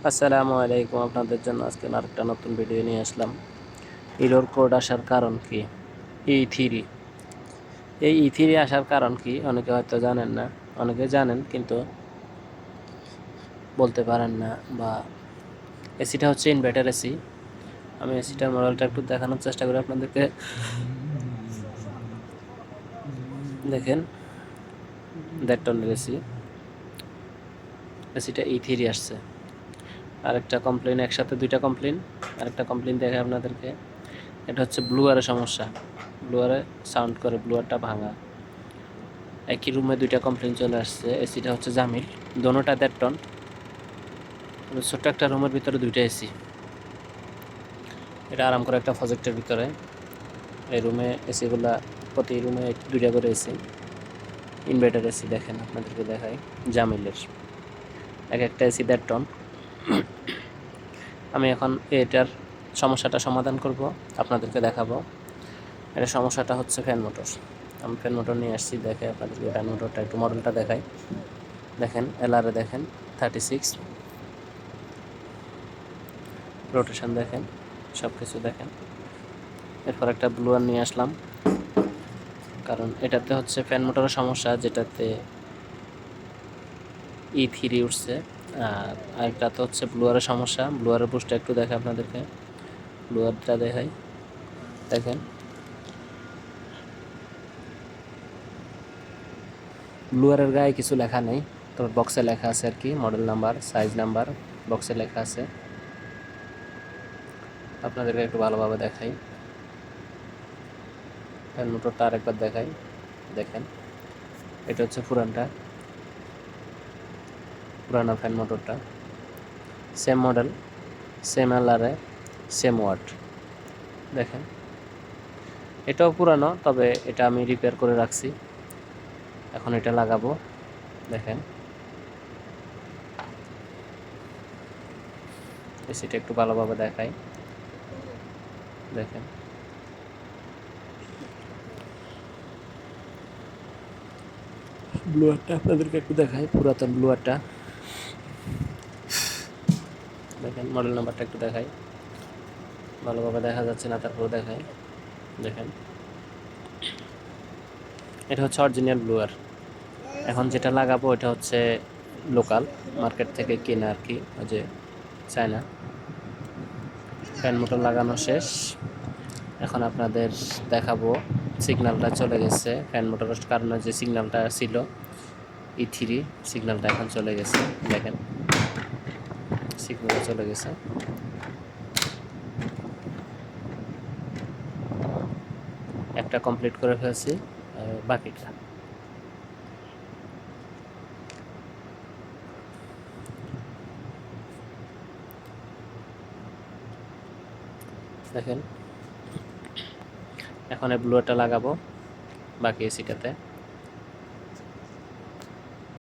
আসসালামু আলাইকুম। আপনাদের জন্য আজকে আরেকটা নতুন ভিডিও নিয়ে আসলাম। এরর কোড আসার কারণ কি? E3 এই E3 আসার কারণ কি অনেকে হয়তো জানেন না, অনেকে জানেন কিন্তু বলতে পারেন না। বা এসিটা হচ্ছে ইনভার্টার এসি। আমি এসিটার মডেলটা একটু দেখানোর চেষ্টা করি আপনাদেরকে। দেখেন, 1.5 টনের এসি, এসিটা E3 আসছে। আরেকটা কমপ্লেন, একসাথে দুইটা কমপ্লেন। আরেকটা কমপ্লেন দেখে আপনাদেরকে, এটা হচ্ছে ব্লুয়ারের সমস্যা। ব্লুয়ারে সাউন্ড করে, ব্লুয়ারটা ভাঙা। একই রুমে দুইটা কমপ্লেন চলে আসছে। এসিটা হচ্ছে জামিল, দোনোটা 1.5 টন। ছোট্ট একটা রুমের ভিতরে দুইটা এসি। এটা আরাম করে একটা প্রজেক্টের ভিতরে। এই রুমে এসিগুলা, প্রতি রুমে দুইটা করে এসি, ইনভার্টার এসি। দেখেন, আপনাদেরকে দেখাই, জামিলের এক একটা এসি 1.5 টন। আমি এখন এটার সমস্যাটা সমাধান করব, আপনাদেরকে দেখাবো। এটা সমস্যাটা হচ্ছে ফ্যান মোটর। আমি ফ্যান মোটর নিয়ে আসছি, দেখে আপনাদেরকে ফ্যান মোটরটা একটু মডেলটা দেখাই। দেখেন, এলআরে দেখেন 36, রোটেশন দেখেন, সব কিছু দেখেন। এরপর একটা ব্লুয়ার নিয়ে আসলাম, কারণ এটাতে হচ্ছে ফ্যান মোটরের সমস্যা, যেটাতে E3 উঠছে। আর আরেকটা তো হচ্ছে ব্লুয়ারের সমস্যা। ব্লুয়ারের বুস্টটা একটু দেখে আপনাদেরকে, ব্লুয়ারটা দেখাই। দেখেন, ব্লুয়ারের গায়ে কিছু লেখা নেই, তবে বক্সে লেখা আছে আর কি, মডেল নাম্বার, সাইজ নাম্বার বক্সে লেখা আছে। আপনাদেরকে একটু ভালোভাবে দেখাই, ফ্যান মোটরটা আরেকবার দেখাই। দেখেন, এটা হচ্ছে পুরানা ফ্যান মোটরটা। সেম মডেল, সেম এলআরে, সেম ওয়াট। দেখেন, এটাও পুরানো, তবে এটা আমি রিপেয়ার করে রাখছি। এখন এটা লাগাবো। দেখেন, এসিটা একটু ভালোভাবে দেখাই। দেখেন, ব্লুয়ারটা আপনাদেরকে একটু দেখাই, পুরাতন ব্লুয়ারটা। দেখেন, মডেল নাম্বারটা একটু দেখাই, ভালোভাবে দেখা যাচ্ছে না, তারপরে দেখাই। দেখেন, এটা হচ্ছে অরিজিনাল ব্লুয়ার। এখন যেটা লাগাবো এটা হচ্ছে লোকাল, মার্কেট থেকে কেনা আর কি, ওই যে চায়না। ফ্যান মোটর লাগানো শেষ। এখন আপনাদের দেখাবো, সিগন্যালটা চলে গেছে। ফ্যান মোটরের কারণে যে সিগন্যালটা ছিল E3, সিগন্যালটা এখন চলে গেছে। দেখেন, সিগন্যাল চলে গেছে। একটা কমপ্লিট করে ফেলছি, বাকিটা দেখেন। এখন এই ব্লুয়ারটা লাগাবো বাকি এসিটাতে।